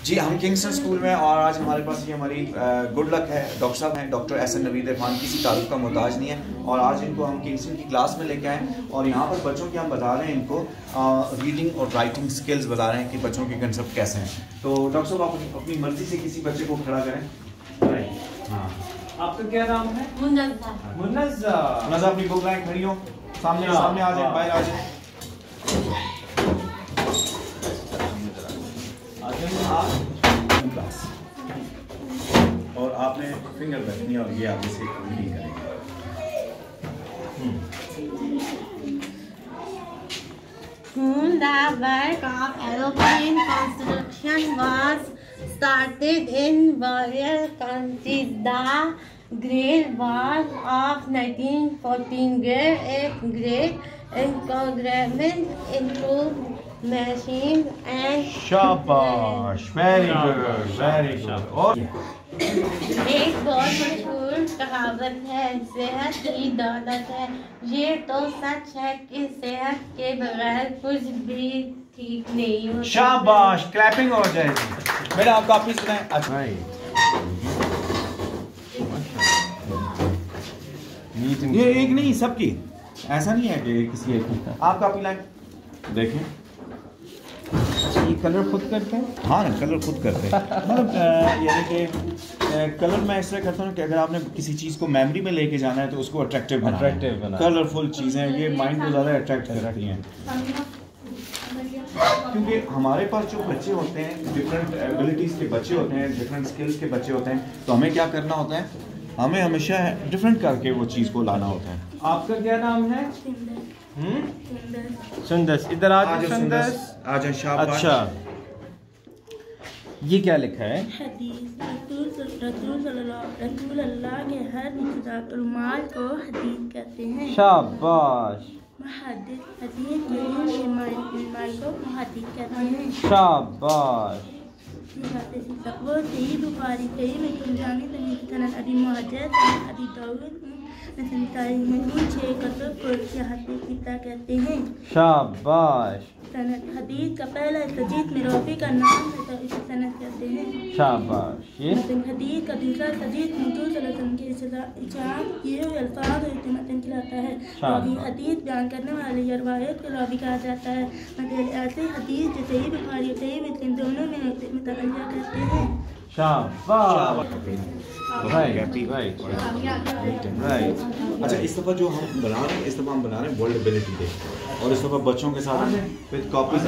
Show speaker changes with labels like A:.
A: जी हम Kingston school में और आज हमारे पास ये हमारी गुड लक है। डॉक्टर साहब हैं, डॉक्टर एहसन नवीद खान, किसी तारुफ का मोहताज नहीं है। और आज इनको हम किंगस्टन की क्लास में लेके आए और यहाँ पर बच्चों की हम बता रहे हैं इनको रीडिंग और राइटिंग स्किल्स बता रहे हैं कि बच्चों के कंसेप्ट कैसे हैं। तो डॉक्टर साहब आप अपनी मर्जी से किसी बच्चे को खड़ा करें। हाँ,
B: आपका क्या नाम है? मुन्नज़्ज़ा।
A: अपनी बुक लाइन खड़ी हो, सामने आ जाए, बाहर आ जाए। और आपने फिंगर रखनी और ये आगे से रीडिंग करेंगे।
C: The work of aeroplane construction was started in various countries. The Great War of 1914 gave a great encouragement into machines and
A: शाबाश, वेरी गुड, वेरी गुड। और
C: एक बहुत मशहूर कहावत है, सेहत ही दौलत है। ये तो सच है कि सेहत के बगैर कुछ भी ठीक नहीं होता।
A: शाबाश, क्लैपिंग हो जाएगी। मेरा आप कॉपीज बनाएं। अच्छा ये एक नहीं सबकी, ऐसा नहीं है कि किसी एक की। आप कॉपी लाएं, देखें ये कलर खुद करते हैं। हाँ ना, कलर खुद करते हैं। मतलब यानी कि कलर मैं इस तरह करता हूँ कि अगर आपने किसी चीज़ को मेमोरी में लेके जाना है तो उसको अट्रैक्टिव बनाना। कलरफुल चीज़ें ये माइंड को ज़्यादा अट्रैक्ट करती हैं। क्योंकि हमारे पास जो बच्चे होते हैं, डिफरेंट एबिलिटीज़ के बच्चे होते हैं, डिफरेंट स्किल्स के बच्चे होते हैं, तो हमें क्या करना होता है, हमें हमेशा डिफरेंट करके वो चीज़ को लाना होता है।
B: आपका क्या नाम है? सुंदर। इधर आ जाओ सुंदर।
A: आ जाओ, शाबाश।
B: अच्छा, ये क्या लिखा है?
D: रसूल अल्लाह के हर रुमाल को हदीस कहते हैं।
B: शाबाश।
D: हदीस के रुमाल को हदीस कहते हैं।
B: शाबाश।
D: वो सही बुखारी सही में कुलजानी सनद अबी मुहाजिर सनद अबी दाऊद नसनताई मजमूई 6 कतब को हदीस किताब कहते हैं।
B: शाबाश।
D: सनद हदीस का पहला सजीद में रफ़ी का नाम है तो इसे सनद कहते हैं।
B: शाबाश। ये
D: हदीस का दूसरा सजीद हुजूर सल्लल्लाहु अलैहि वसल्लम के इशाअत किए हुए अल्फाज और मतन कहलाता है। रावी हदीस बयान करने वाले या रवायत को रावी कहा जाता है। मतलब ऐसे हदीस जो सही बुखारी और सही मुस्लिम दोनों में मुतअल्लिक़ करते हैं।
B: शाबाश। राइट।
A: अच्छा, इस दफ़ा जो हम बना रहे हैं, इस दफ़ा हम बना रहे हैं वर्ल्ड एबिलिटी डे, और इस दफ़ा बच्चों के साथ विद कॉपीज